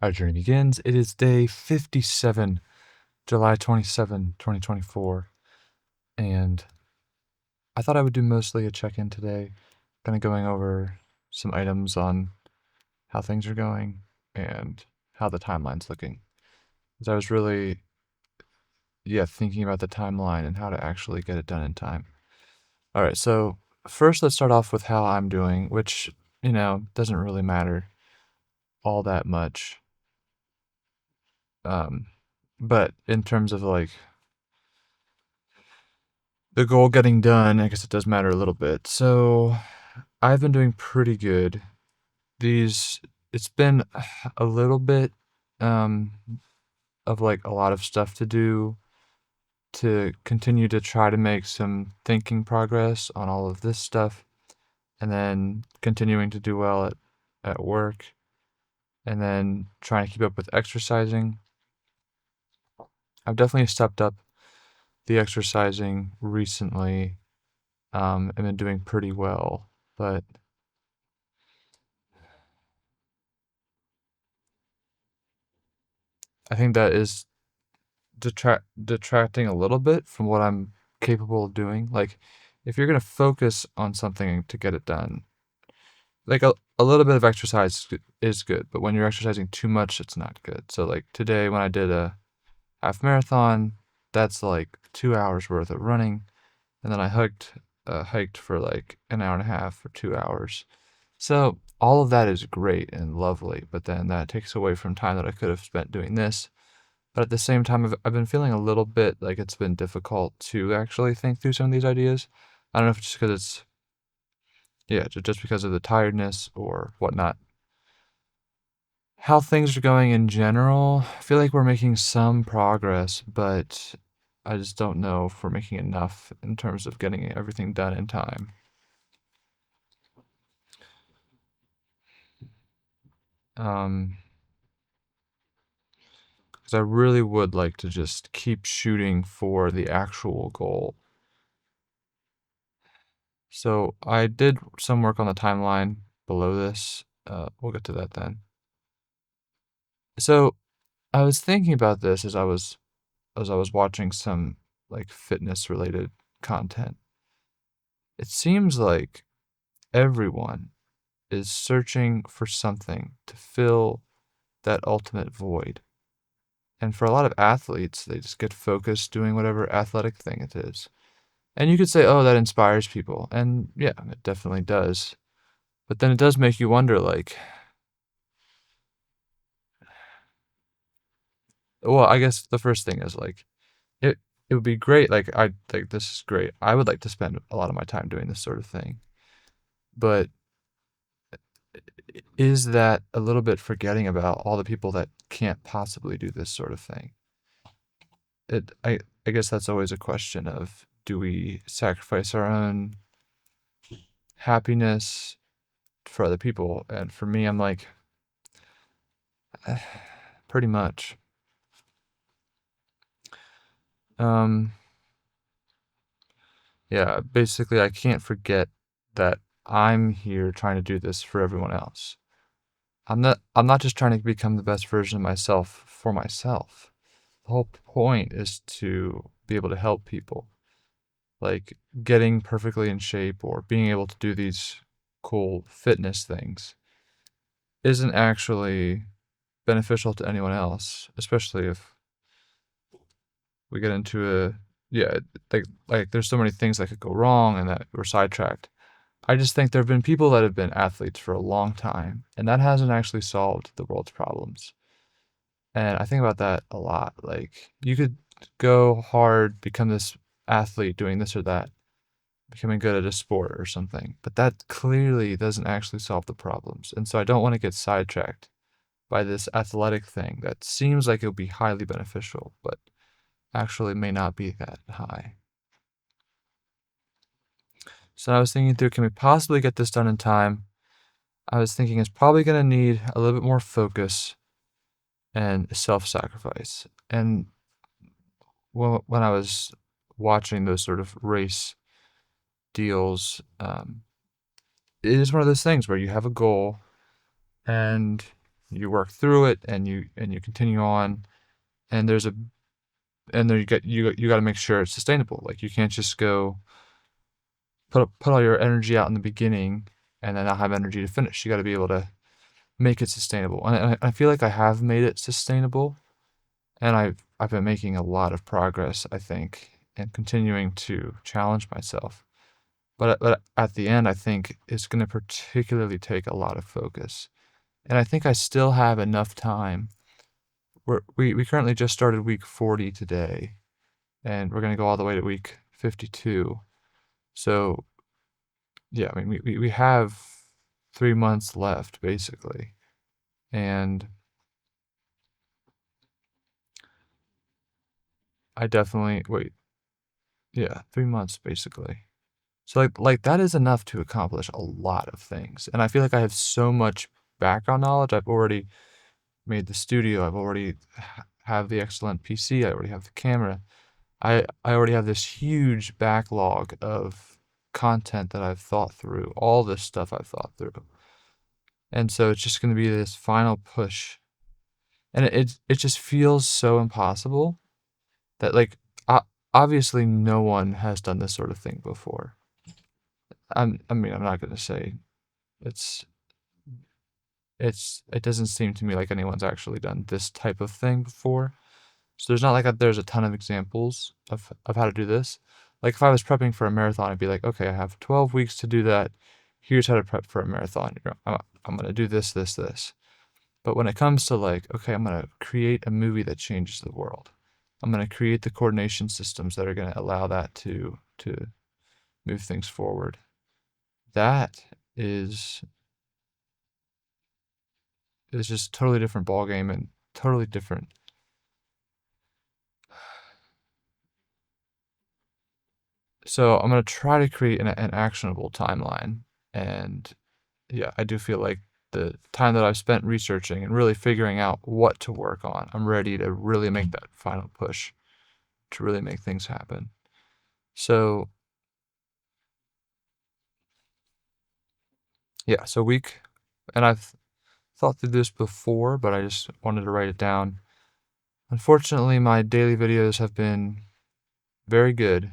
Our journey begins. It is day 57, July 27, 2024. And I thought I would do mostly a check-in today, kind of going over some items on how things are going and how the timeline's looking. Because I was really, thinking about the timeline and how to actually get it done in time. All right, so first let's start off with how I'm doing, which, doesn't really matter all that much. But in terms of like the goal getting done, I guess it does matter a little bit. So I've been doing pretty good. It's been a little bit um, of like a lot of stuff to do to continue to try to make some thinking progress on all of this stuff, and then continuing to do well at work, and then trying to keep up with exercising. I've definitely stepped up the exercising recently, and been doing pretty well, but I think that is detracting a little bit from what I'm capable of doing. Like, if you're gonna focus on something to get it done, like a little bit of exercise is good, but when you're exercising too much, it's not good. So like today when I did a half marathon, that's like 2 hours worth of running, and then I hiked for like an hour and a half or 2 hours. So all of that is great and lovely, but then that takes away from time that I could have spent doing this. But at the same time, I've been feeling a little bit like it's been difficult to actually think through some of these ideas. I don't know if it's just because just because of the tiredness or whatnot. How things are going in general, I feel like we're making some progress, but I just don't know if we're making enough in terms of getting everything done in time. Um, because I really would like to just keep shooting for the actual goal. So I did some work on the timeline below this. We'll get to that then. So I was thinking about this as I was watching some like fitness related content. It seems like everyone is searching for something to fill that ultimate void. And for a lot of athletes, they just get focused doing whatever athletic thing it is. And you could say, oh, that inspires people. And yeah, it definitely does. But then it does make you wonder, like, well, I guess the first thing is like, it would be great. Like, I think this is great. I would like to spend a lot of my time doing this sort of thing. But is that a little bit forgetting about all the people that can't possibly do this sort of thing? I guess that's always a question of, do we sacrifice our own happiness for other people? And for me, I'm like, pretty much. Um, yeah, basically, I can't forget that I'm here trying to do this for everyone else. I'm not just trying to become the best version of myself for myself. The whole point is to be able to help people. Like getting perfectly in shape or being able to do these cool fitness things isn't actually beneficial to anyone else, especially if we get into yeah, like there's so many things that could go wrong and that we're sidetracked. I just think there have been people that have been athletes for a long time, and that hasn't actually solved the world's problems. And I think about that a lot. Like, you could go hard, become this athlete doing this or that, becoming good at a sport or something, but that clearly doesn't actually solve the problems. And so I don't want to get sidetracked by this athletic thing that seems like it would be highly beneficial, but actually may not be that high. So I was thinking through, can we possibly get this done in time? I was thinking it's probably going to need a little bit more focus and self-sacrifice. And when I was watching those sort of race deals, it is one of those things where you have a goal and you work through it and you continue on, and there's a and there you got to make sure it's sustainable. Like, you can't just go put all your energy out in the beginning and then not have energy to finish. You got to be able to make it sustainable. And I feel like I have made it sustainable, and I've been making a lot of progress, I think, and continuing to challenge myself. But at the end, I think it's going to particularly take a lot of focus. And I think I still have enough time. We currently just started week 40 today, and we're going to go all the way to week 52. So, yeah, I mean, we have 3 months left, basically. And I definitely, wait, yeah, 3 months, basically. So, like that is enough to accomplish a lot of things. And I feel like I have so much background knowledge. I've already made the studio. I've already have the excellent PC. I already have the camera. I already have this huge backlog of content that I've thought through, all this stuff I've thought through. And so it's just going to be this final push. And it just feels so impossible that, like, obviously no one has done this sort of thing before. I mean, I'm not going to say it's it doesn't seem to me like anyone's actually done this type of thing before. So there's not like there's a ton of examples of how to do this. Like, if I was prepping for a marathon, I'd be like, okay, I have 12 weeks to do that. Here's how to prep for a marathon. I'm going to do this, this, this. But when it comes to, like, okay, I'm going to create a movie that changes the world. I'm going to create the coordination systems that are going to allow that to move things forward. That is just a totally different ballgame and totally different. So I'm going to try to create an actionable timeline. And yeah, I do feel like the time that I've spent researching and really figuring out what to work on, I'm ready to really make that final push to really make things happen. So yeah, and I've thought through this before, but I just wanted to write it down. Unfortunately, my daily videos have been very good,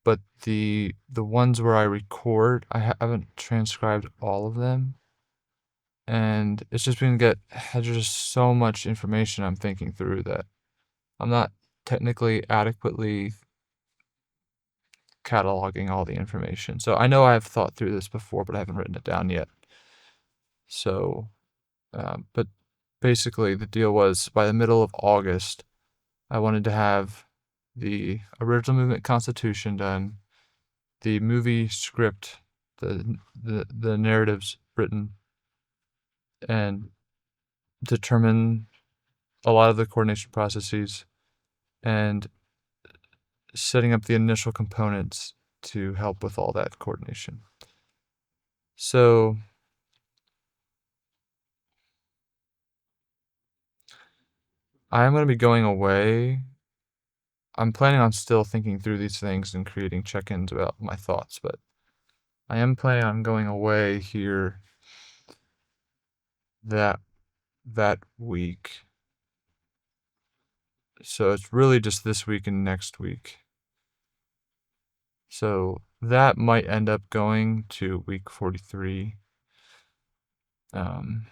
but the ones where I record, I haven't transcribed all of them, and it's just there's just so much information I'm thinking through that I'm not technically adequately cataloging all the information. So I know I've thought through this before, but I haven't written it down yet. So, but basically the deal was, by the middle of August, I wanted to have the original movement constitution done, the movie script, the narratives written, and determine a lot of the coordination processes, and setting up the initial components to help with all that coordination. So I am going to be going away. I'm planning on still thinking through these things and creating check-ins about my thoughts, but I am planning on going away here that week. So it's really just this week and next week. So that might end up going to week 43. And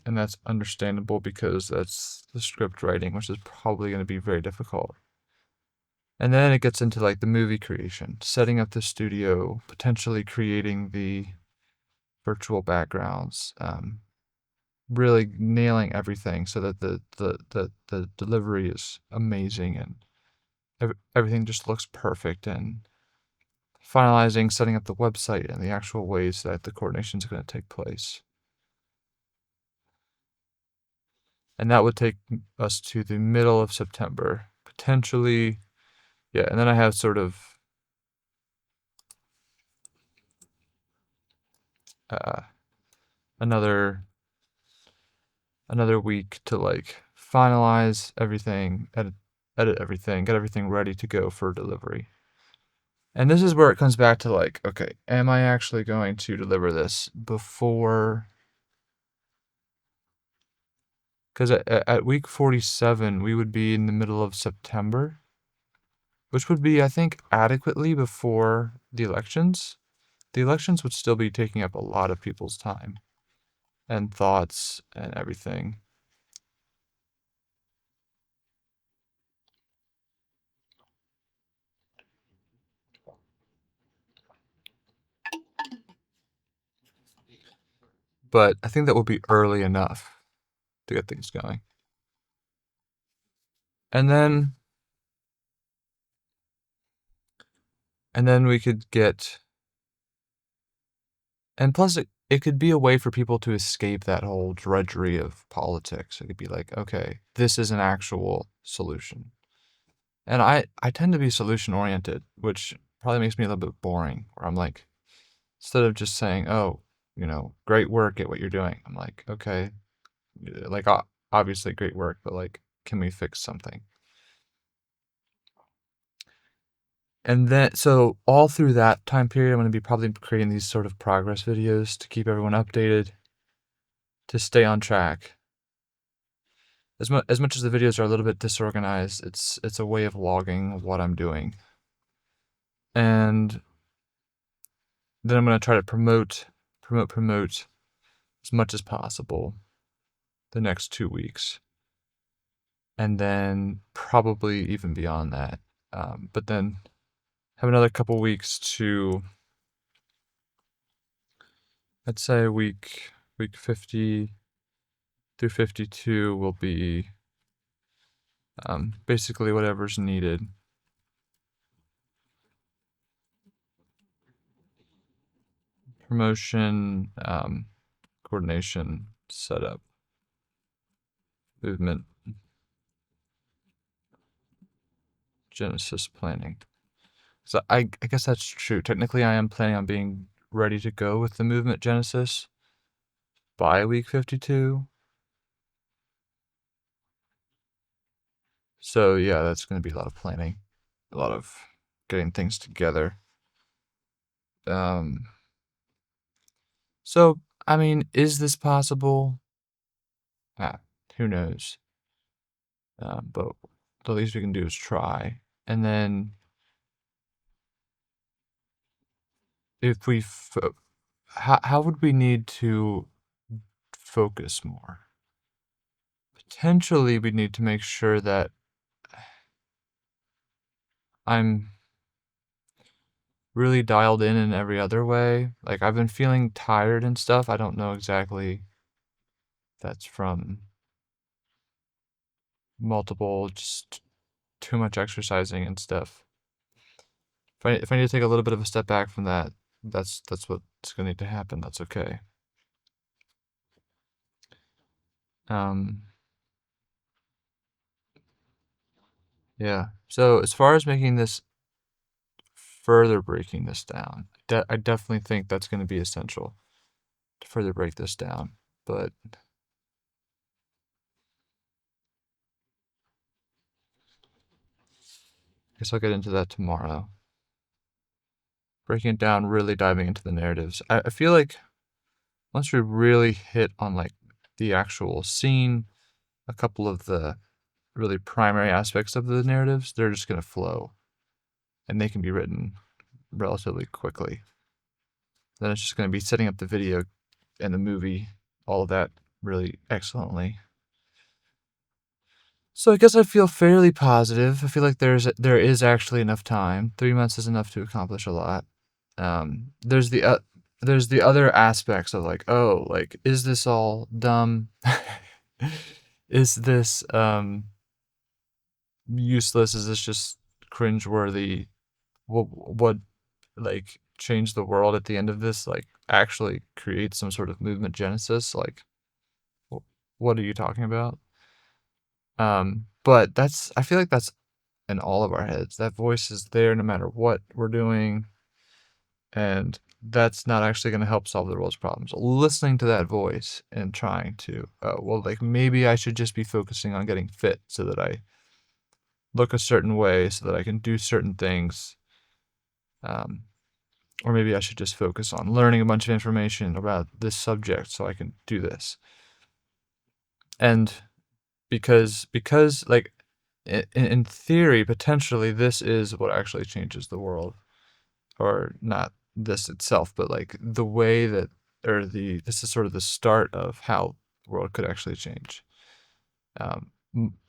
that's understandable because that's the script writing, which is probably going to be very difficult. And then it gets into, like, the movie creation, setting up the studio, potentially creating the virtual backgrounds, really nailing everything so that the delivery is amazing and everything just looks perfect, and finalizing setting up the website and the actual ways that the coordination is going to take place. And that would take us to the middle of September, potentially. Yeah, and then I have sort of another week to, like, finalize everything, edit everything, get everything ready to go for delivery. And this is where it comes back to, like, okay, am I actually going to deliver this before 'Cause at week 47, we would be in the middle of September, which would be, I think, adequately before the elections. The elections would still be taking up a lot of people's time and thoughts and everything. But I think that would be early enough to get things going. And then we could get, and plus it could be a way for people to escape that whole drudgery of politics. It could be like, okay, this is an actual solution. And I tend to be solution oriented, which probably makes me a little bit boring, where I'm like, instead of just saying, oh, great work at what you're doing, I'm like, okay, like obviously great work, but like, can we fix something? And then, so all through that time period, I'm going to be probably creating these sort of progress videos to keep everyone updated, to stay on track. As much as the videos are a little bit disorganized, it's a way of logging what I'm doing. And then I'm going to try to promote as much as possible the next 2 weeks. And then probably even beyond that. But then have another couple weeks to, let's say week 50 through 52 will be basically whatever's needed. Promotion, coordination, setup, movement, Genesis planning. So I guess that's true. Technically, I am planning on being ready to go with the movement Genesis by week 52. So yeah, that's going to be a lot of planning, a lot of getting things together. So, I mean, is this possible? Who knows? But the least we can do is try. And then if we, how would we need to focus more? Potentially, we need to make sure that I'm really dialed in every other way. Like, I've been feeling tired and stuff. I don't know exactly if that's from multiple, just too much exercising and stuff. If I need to take a little bit of a step back from that, that's what's gonna need to happen. That's okay. Yeah. So as far as making this, further breaking this down, I definitely think that's going to be essential to further break this down. But I guess I'll get into that tomorrow. Breaking it down, really diving into the narratives. I feel like once we really hit on like the actual scene, a couple of the really primary aspects of the narratives, they're just going to flow and they can be written relatively quickly. Then it's just going to be setting up the video and the movie, all of that really excellently. So I guess I feel fairly positive. I feel like there is actually enough time. 3 months is enough to accomplish a lot. There's the other aspects of like, oh, like, is this all dumb? Is this useless? Is this just cringeworthy? What like change the world at the end of this? Like, actually create some sort of movement genesis? Like, what are you talking about? But I feel like that's in all of our heads. That voice is there no matter what we're doing. And that's not actually going to help solve the world's problems. Listening to that voice and trying to, well, like maybe I should just be focusing on getting fit so that I look a certain way so that I can do certain things. Or maybe I should just focus on learning a bunch of information about this subject so I can do this. And because like in theory, potentially this is what actually changes the world, or not this itself, but like the way that, or this is sort of the start of how the world could actually change.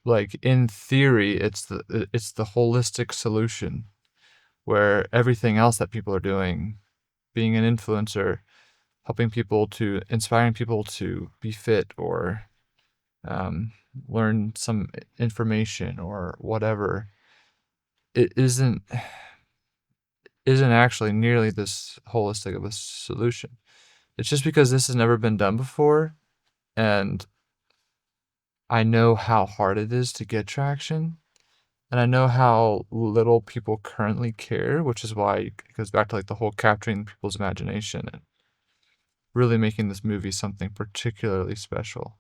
Like in theory, it's the holistic solution where everything else that people are doing, being an influencer, helping people to inspiring people to be fit or learn some information or whatever, it isn't actually nearly this holistic of a solution. It's just because this has never been done before, and I know how hard it is to get traction, and I know how little people currently care, which is why it goes back to like the whole capturing people's imagination and really making this movie something particularly special.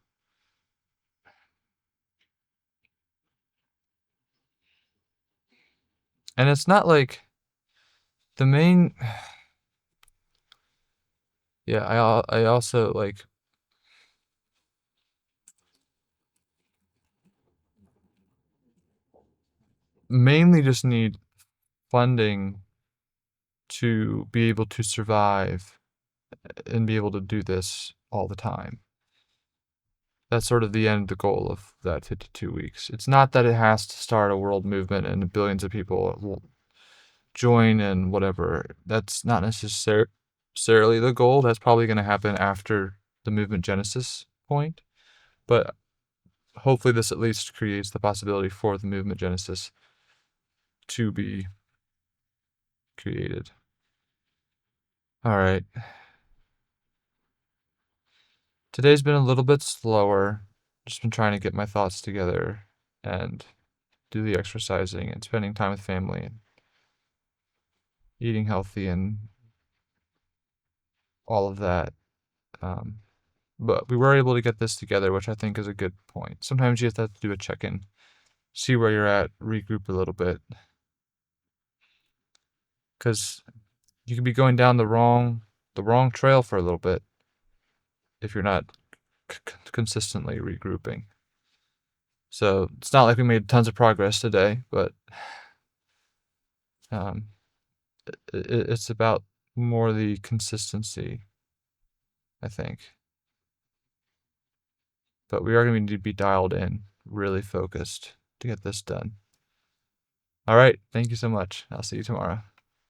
And it's not like the main, yeah, I also like mainly just need funding to be able to survive and be able to do this all the time. That's sort of the end, the goal of that 52 weeks. It's not that it has to start a world movement and billions of people will join and whatever. That's not necessarily the goal. That's probably going to happen after the movement genesis point. But hopefully this at least creates the possibility for the movement genesis to be created. All right. Today's been a little bit slower. Just been trying to get my thoughts together and do the exercising and spending time with family and eating healthy and all of that. But we were able to get this together, which I think is a good point. Sometimes you just have to do a check-in, see where you're at, regroup a little bit, because you could be going down the wrong trail for a little bit if you're not consistently regrouping. So it's not like we made tons of progress today, but um, it's about more the consistency, I think. But we are going to need to be dialed in, really focused to get this done. All right. Thank you so much. I'll see you tomorrow.